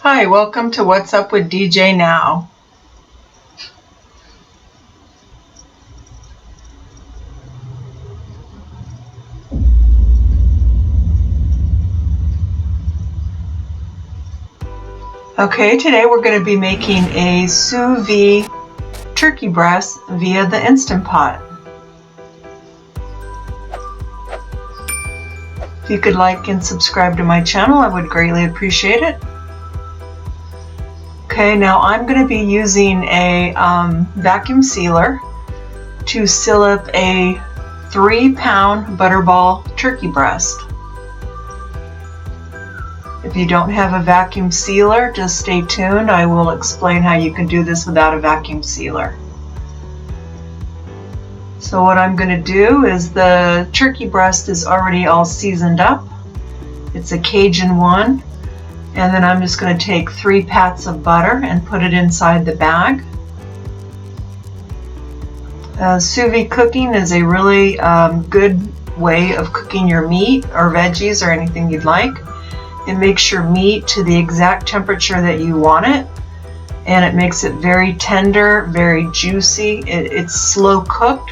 Hi, welcome to What's Up with DJ Now. Okay, today we're going to be making a sous vide turkey breast via the Instant Pot. If you could like and subscribe to my channel, I would greatly appreciate it. Okay, now I'm going to be using a vacuum sealer to seal up a 3-pound Butterball turkey breast. If you don't have a vacuum sealer, just stay tuned. I will explain how you can do this without a vacuum sealer. So what I'm going to do is the turkey breast is already all seasoned up. It's a Cajun one. And then I'm just going to take 3 pats of butter and put it inside the bag. Sous vide cooking is a really good way of cooking your meat or veggies or anything you'd like. It makes your meat to the exact temperature that you want it, and it makes it very tender, very juicy. It's slow cooked.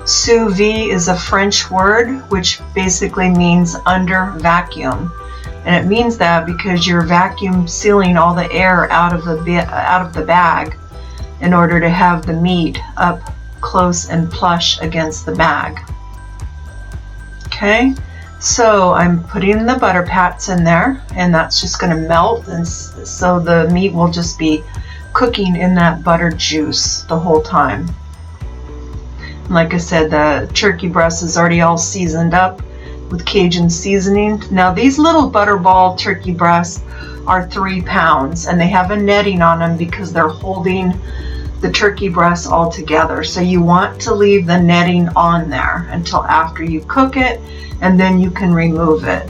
Sous vide is a French word which basically means under vacuum, and it means that because you're vacuum sealing all the air out of the bag in order to have the meat up close and plush against the bag. Okay. So I'm putting the butter pats in there, and that's just going to melt, and so the meat will just be cooking in that butter juice the whole time. And like I said, the turkey breast is already all seasoned up with Cajun seasoning. Now these little Butterball turkey breasts are 3 pounds, and they have a netting on them because they're holding the turkey breast all together. So you want to leave the netting on there until after you cook it, and then you can remove it.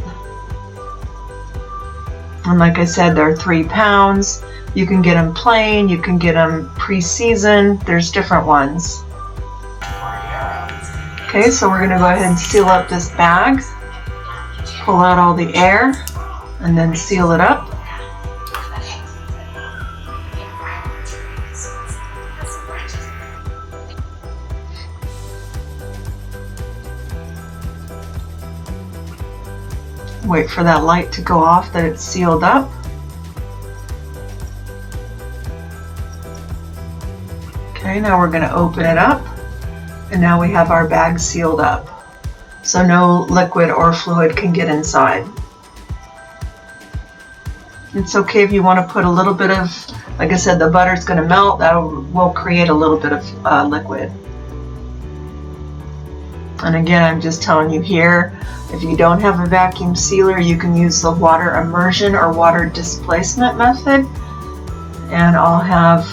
And like I said, they're 3 pounds. You can get them plain, you can get them pre-seasoned. There's different ones. Okay, so we're going to go ahead and seal up this bag. Pull out all the air and then seal it up. Wait for that light to go off that it's sealed up. Okay, now we're going to open it up, and now we have our bag sealed up, so no liquid or fluid can get inside. It's okay if you want to put a little bit of, like I said, the butter's going to melt, that will create a little bit of liquid. And again, I'm just telling you here, if you don't have a vacuum sealer, you can use the water immersion or water displacement method. And I'll have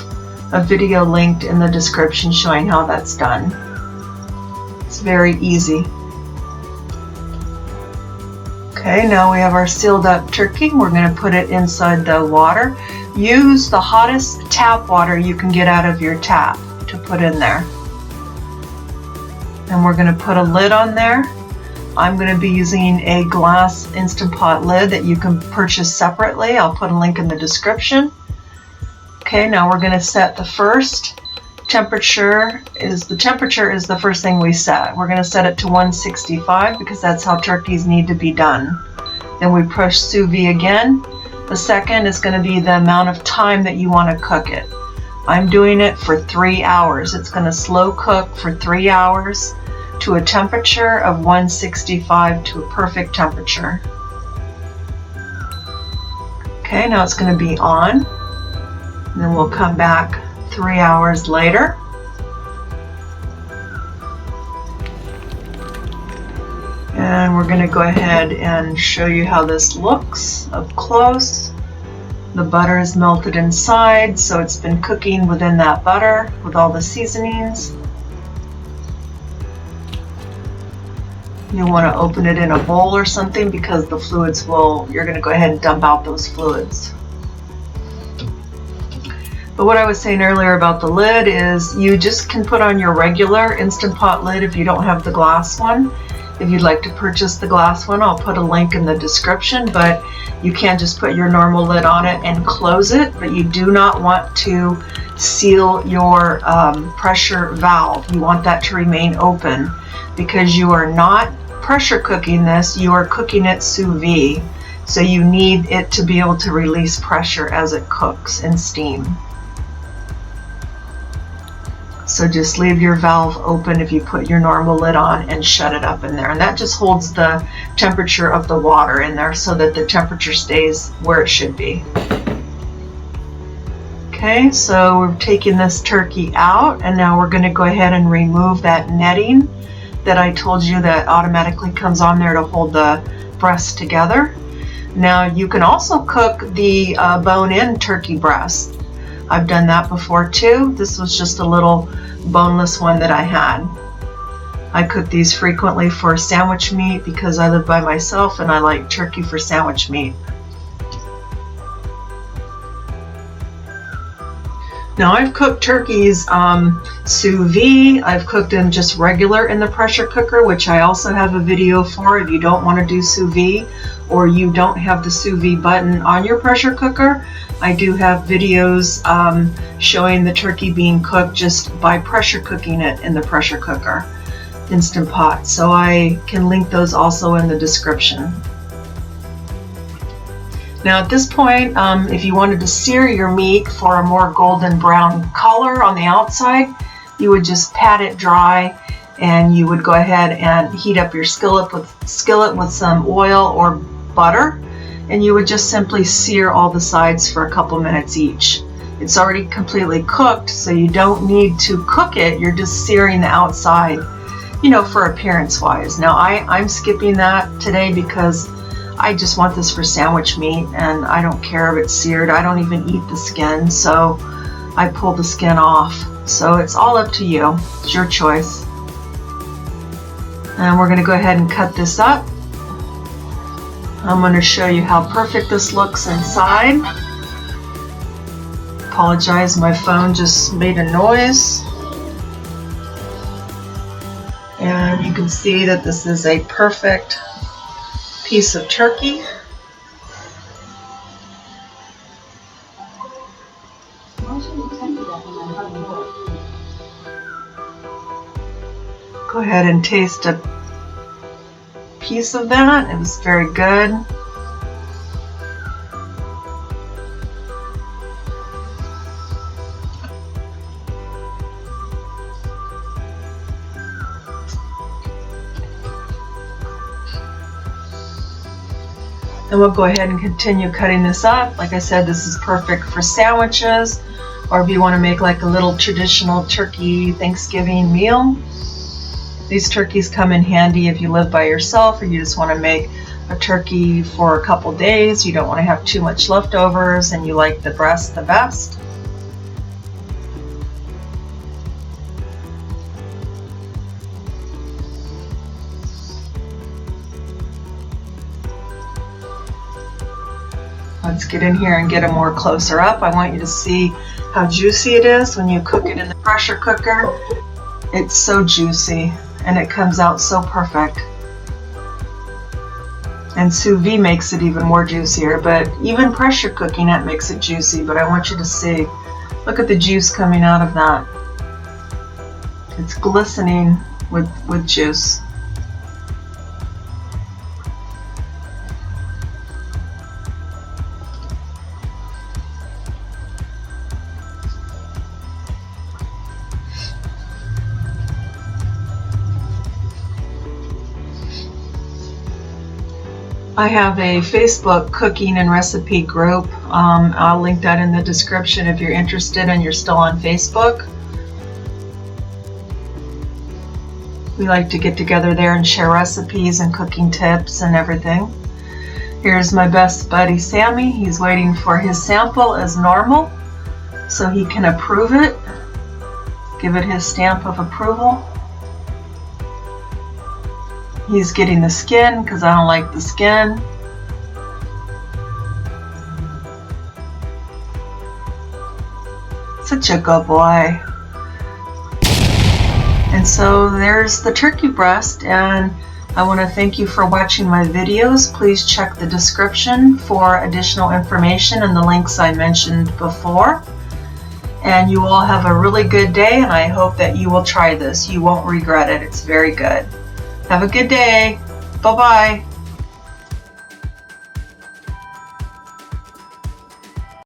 a video linked in the description showing how that's done. It's very easy. Okay, now we have our sealed up turkey. We're going to put it inside the water. Use the hottest tap water you can get out of your tap to put in there. And we're going to put a lid on there. I'm going to be using a glass Instant Pot lid that you can purchase separately. I'll put a link in the description. Okay, now we're going to set the first temperature. The temperature is the first thing we set. We're going to set it to 165 because that's how turkeys need to be done. Then we push sous vide again. The second is going to be the amount of time that you want to cook it. I'm doing it for 3 hours. It's going to slow cook for 3 hours to a temperature of 165 to a perfect temperature. Okay, now it's going to be on. And then we'll come back 3 hours later. And we're going to go ahead and show you how this looks up close. The butter is melted inside, so it's been cooking within that butter with all the seasonings. You want to open it in a bowl or something because the fluids you're going to go ahead and dump out those fluids. But what I was saying earlier about the lid is you just can put on your regular Instant Pot lid if you don't have the glass one, If you'd like to purchase the glass one, I'll put a link in the description, but you can just put your normal lid on it and close it, but you do not want to seal your pressure valve. You want that to remain open because you are not pressure cooking this, you are cooking it sous vide. So you need it to be able to release pressure as it cooks in steam. So just leave your valve open if you put your normal lid on and shut it up in there. And that just holds the temperature of the water in there so that the temperature stays where it should be. Okay, so we're taking this turkey out, and now we're going to go ahead and remove that netting that I told you that automatically comes on there to hold the breast together. Now you can also cook the bone-in turkey breast. I've done that before too. This was just a little boneless one that I had. I cook these frequently for sandwich meat because I live by myself and I like turkey for sandwich meat. Now I've cooked turkeys sous vide. I've cooked them just regular in the pressure cooker, which I also have a video for if you don't want to do sous vide or you don't have the sous vide button on your pressure cooker. I do have videos showing the turkey being cooked just by pressure cooking it in the pressure cooker, Instant Pot. So I can link those also in the description. Now at this point, if you wanted to sear your meat for a more golden brown color on the outside, you would just pat it dry and you would go ahead and heat up your skillet with some oil or butter, and you would just simply sear all the sides for a couple minutes each. It's already completely cooked, so you don't need to cook it, you're just searing the outside, you know, for appearance wise. Now I'm skipping that today because I just want this for sandwich meat and I don't care if it's seared. I don't even eat the skin, so I pull the skin off. So it's all up to you, it's your choice. And we're gonna go ahead and cut this up. I'm going to show you how perfect this looks inside. Apologize, my phone just made a noise. And you can see that this is a perfect piece of turkey. Go ahead and taste a piece of that. It was very good. And we'll go ahead and continue cutting this up. Like I said, this is perfect for sandwiches, or if you want to make like a little traditional turkey Thanksgiving meal. These turkeys come in handy if you live by yourself or you just want to make a turkey for a couple days. You don't want to have too much leftovers and you like the breast the best. Let's get in here and get a more closer up. I want you to see how juicy it is when you cook it in the pressure cooker. It's so juicy and it comes out so perfect. And sous vide makes it even more juicier, but even pressure cooking it makes it juicy. But I want you to see, look at the juice coming out of that. It's glistening with juice. I have a Facebook cooking and recipe group. I'll link that in the description if you're interested and you're still on Facebook. We like to get together there and share recipes and cooking tips and everything. Here's my best buddy Sammy. He's waiting for his sample as normal so he can approve it, give it his stamp of approval. He's getting the skin because I don't like the skin. Such a good boy. And so there's the turkey breast, and I want to thank you for watching my videos. Please check the description for additional information and the links I mentioned before. And you all have a really good day, and I hope that you will try this. You won't regret it. It's very good. Have a good day. Bye-bye.